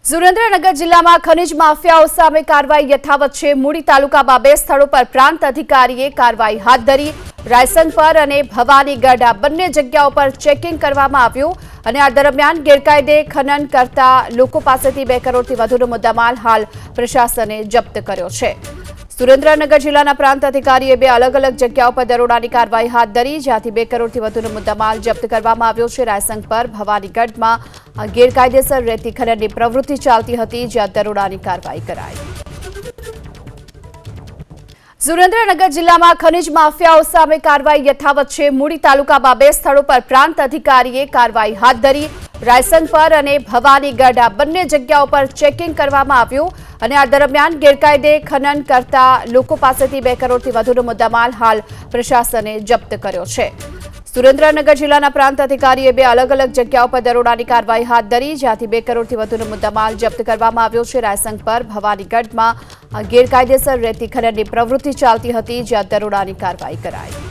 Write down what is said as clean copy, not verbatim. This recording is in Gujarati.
સુરેન્દ્રનગર જિલ્લામાં ખનીજ માફિયાઓ સામે કાર્યવાહી યથાવત છે। મૂડી તાલુકામાં 2 સ્થળો પર પ્રાંત અધિકારીએ કાર્યવાહી હાથ ધરી। રાયસંગપર અને ભવાનીગઢ આ બંને જગ્યાઓ પર ચેકિંગ કરવામાં આવ્યું અને આ દરમિયાન ગેરકાયદે ખનન કરતા લોકો પાસેથી 2 કરોડથી વધુનો મુદ્દામાલ હાલ પ્રશાસને જપ્ત કર્યો છે। સુરેન્દ્રનગર જિલ્લાના પ્રાંત અધિકારીએ 2 અલગ-અલગ જગ્યાઓ પર દરોડાની કાર્યવાહી હાથ ધરી, જ્યાંથી 2 કરોડથી વધુનો મુદ્દામાલ જપ્ત કરવામાં આવ્યો છે। રાયસંગપર ભવાનીગઢમાં ગેરકાયદેસર રેતી ખનનની પ્રવૃત્તિ ચાલતી હતી, જ્યાં દરોડાની કાર્યવાહી કરાઈ। સુરેન્દ્રનગર જિલ્લામાં ખનીજ માફિયાઓ સામે કાર્યવાહી યથાવત છે। મૂડી તાલુકામાં 2 સ્થળો પર પ્રાંત અધિકારીએ કાર્યવાહી હાથ ધરી। રાયસંગપર અને ભવાનીગઢ આ બંને જગ્યાઓ પર ચેકિંગ કરવામાં આવ્યું અને આ દરમિયાન ગેરકાયદે ખનન કરતા લોકો પાસેથી 2 કરોડથી વધુનો મુદ્દામાલ હાલ પ્રશાસને જપ્ત કર્યો છે। સુરેન્દ્રનગર જિલ્લાના પ્રાંત અધિકારીએ 2 અલગ-અલગ જગ્યાઓ પર દરોડાની કાર્યવાહી હાથ ધરી, જ્યાંથી 2 કરોડથી વધુનો મુદ્દામાલ જપ્ત કરવામાં આવ્યો છે। રાયસંગપર ભવાનીગઢમાં ગેરકાયદેસર રેતી ખનનની પ્રવૃત્તિ ચાલતી હતી, જ્યાં દરોડાની કાર્યવાહી કરાઈ।